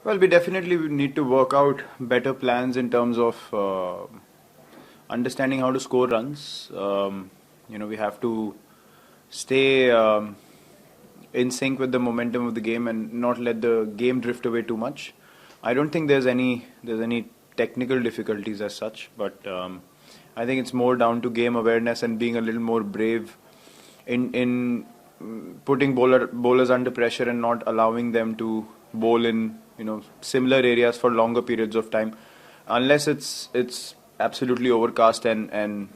Well, we definitely need to work out better plans in terms of understanding how to score runs. We have to stay in sync with the momentum of the game and not let the game drift away too much. I don't think there's any technical difficulties as such, but I think it's more down to game awareness and being a little more brave in putting bowlers under pressure and not allowing them to bowl in similar areas for longer periods of time, unless it's absolutely overcast and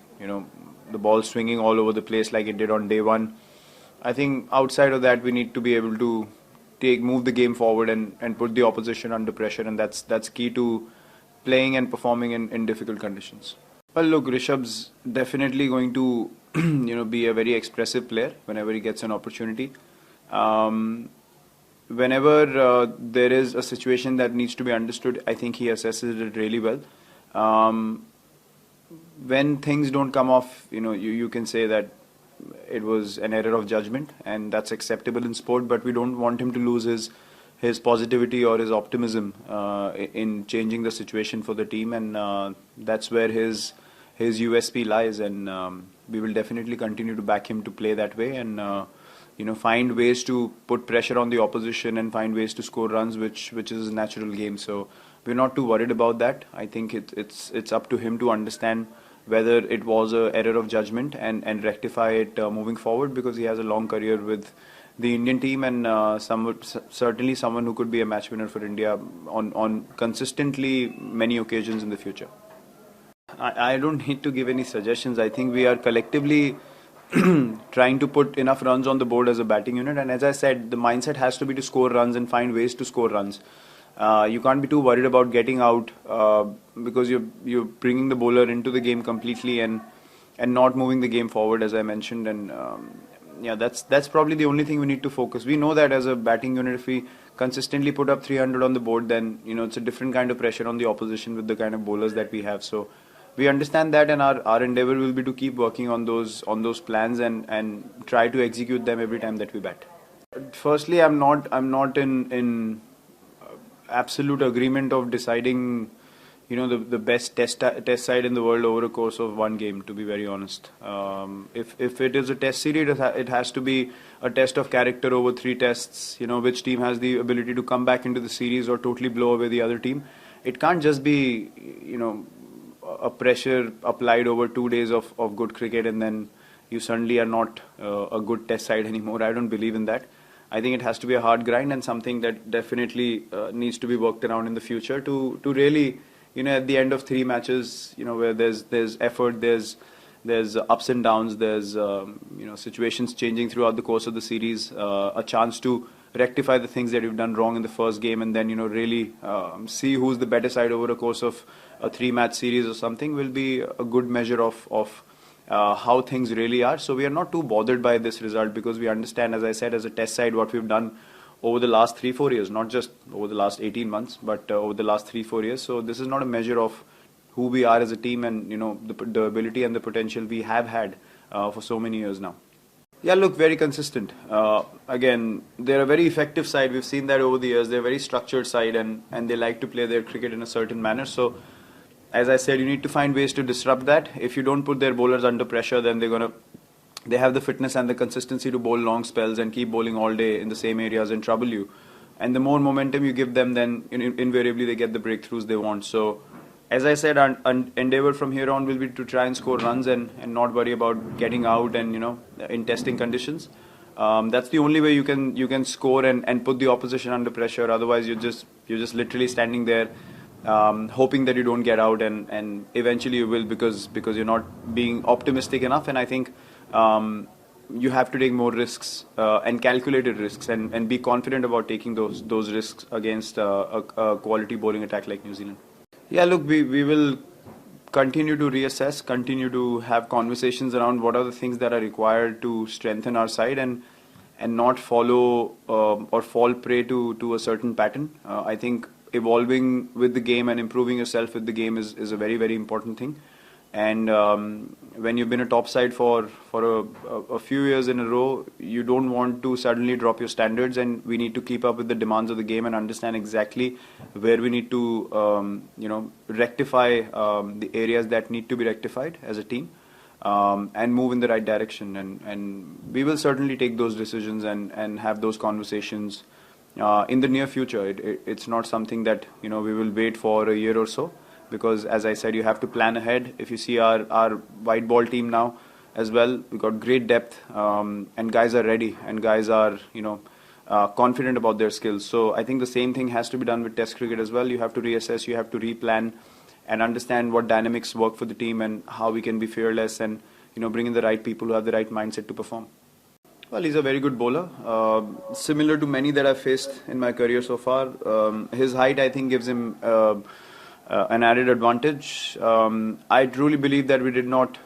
the ball swinging all over the place like it did on day one. I think outside of that we need to be able to move the game forward and put the opposition under pressure, and that's key to playing and performing in difficult conditions. Well, look, Rishabh's definitely going to be a very expressive player whenever he gets an opportunity. Whenever there is a situation that needs to be understood, I think he assesses it really well. Um, when things don't come off, you can say that it was an error of judgment, and that's acceptable in sport. But we don't want him to lose his positivity or his optimism in changing the situation for the team, and that's where his USP lies. And we will definitely continue to back him to play that way, and find ways to put pressure on the opposition and find ways to score runs, which is a natural game. So we're not too worried about that. I think it's up to him to understand whether it was a error of judgment and rectify it moving forward, because he has a long career with the Indian team, and certainly someone who could be a match winner for India on consistently many occasions in the future. I don't need to give any suggestions. I think we are collectively trying to put enough runs on the board as a batting unit, and as I said, the mindset has to be to score runs and find ways to score runs. You can't be too worried about getting out because you're bringing the bowler into the game completely and not moving the game forward, as I mentioned. And yeah, that's probably the only thing we need to focus. We know that as a batting unit, if we consistently put up 300 on the board, then it's a different kind of pressure on the opposition with the kind of bowlers that we have. So we understand that, and our endeavor will be to keep working on those plans and try to execute them every time that we bat. Firstly, I'm not in absolute agreement of deciding the best test side in the world over a course of one game, to be very honest. If it is a test series, it has to be a test of character over three tests. Which team has the ability to come back into the series or totally blow away the other team. It can't just be a pressure applied over 2 days of good cricket and then you suddenly are not a good test side anymore. I don't believe in that. I think it has to be a hard grind and something that definitely needs to be worked around in the future to really, at the end of three matches, where there's effort, there's ups and downs, there's situations changing throughout the course of the series, a chance to rectify the things that you've done wrong in the first game, and then really see who's the better side over a course of a three-match series or something will be a good measure of how things really are. So we are not too bothered by this result because we understand, as I said, as a test side, what we've done over the last 3-4 years, not just over the last 18 months, but over the last 3-4 years. So this is not a measure of who we are as a team and the ability and the potential we have had for so many years now. Yeah, look, very consistent. Again, they're a very effective side. We've seen that over the years. They're a very structured side and they like to play their cricket in a certain manner. So, as I said, you need to find ways to disrupt that. If you don't put their bowlers under pressure, then they have the fitness and the consistency to bowl long spells and keep bowling all day in the same areas and trouble you. And the more momentum you give them, then invariably they get the breakthroughs they want. So, as I said, our endeavor from here on will be to try and score runs and not worry about getting out and in testing conditions. That's the only way you can score and put the opposition under pressure. Otherwise, you're just literally standing there hoping that you don't get out, and eventually you will because you're not being optimistic enough. And I think you have to take more risks and calculated risks and be confident about taking those risks against a quality bowling attack like New Zealand. Yeah, look, we will continue to reassess, continue to have conversations around what are the things that are required to strengthen our side and not follow or fall prey to a certain pattern. I think evolving with the game and improving yourself with the game is a very, very important thing. And when you've been a top side for a few years in a row, you don't want to suddenly drop your standards, and we need to keep up with the demands of the game and understand exactly where we need to rectify the areas that need to be rectified as a team. And move in the right direction, and we will certainly take those decisions and have those conversations in the near future. It's not something that we will wait for a year or so, because as I said, you have to plan ahead. If you see our white ball team now as well, we got great depth, and guys are ready, and guys are confident about their skills. So I think the same thing has to be done with Test cricket as well. You have to reassess, you have to replan, and understand what dynamics work for the team and how we can be fearless and bring in the right people who have the right mindset to perform. Well, he's a very good bowler, similar to many that I've faced in my career so far. His height, I think, gives him an added advantage. I truly believe that we did not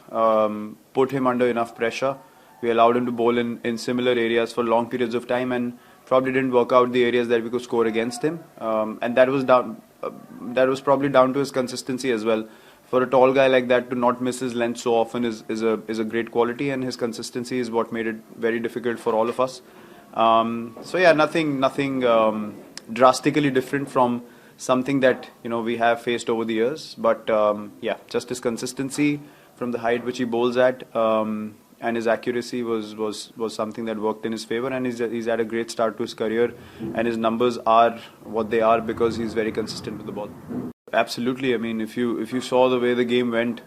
put him under enough pressure. We allowed him to bowl in similar areas for long periods of time, and probably didn't work out the areas that we could score against him. And that was probably down to his consistency as well. For a tall guy like that to not miss his length so often is a great quality, and his consistency is what made it very difficult for all of us. So yeah, nothing drastically different from something that we have faced over the years. But yeah, just his consistency from the height which he bowls at, and his accuracy was something that worked in his favor, and he's had a great start to his career, and his numbers are what they are because he's very consistent with the ball. Absolutely. I mean, if you saw the way the game went,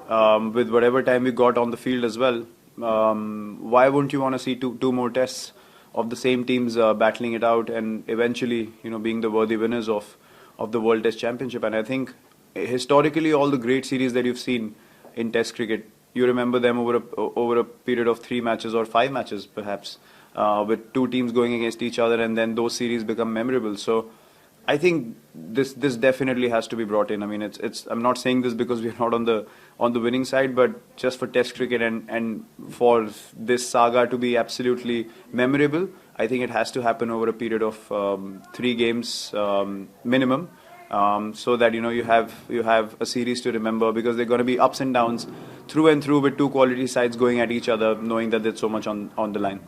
with whatever time we got on the field as well, why wouldn't you want to see two more tests of the same teams battling it out and eventually being the worthy winners of the World Test Championship? And I think historically all the great series that you've seen in Test cricket, you remember them over a period of 3 matches or 5 matches perhaps, with two teams going against each other, and then those series become memorable. So I think this definitely has to be brought in. I mean, I'm not saying this because we're not on the winning side, but just for Test cricket and for this saga to be absolutely memorable, I think it has to happen over a period of 3 games minimum. So that you have a series to remember, because there are going to be ups and downs through and through with two quality sides going at each other, knowing that there's so much on the line.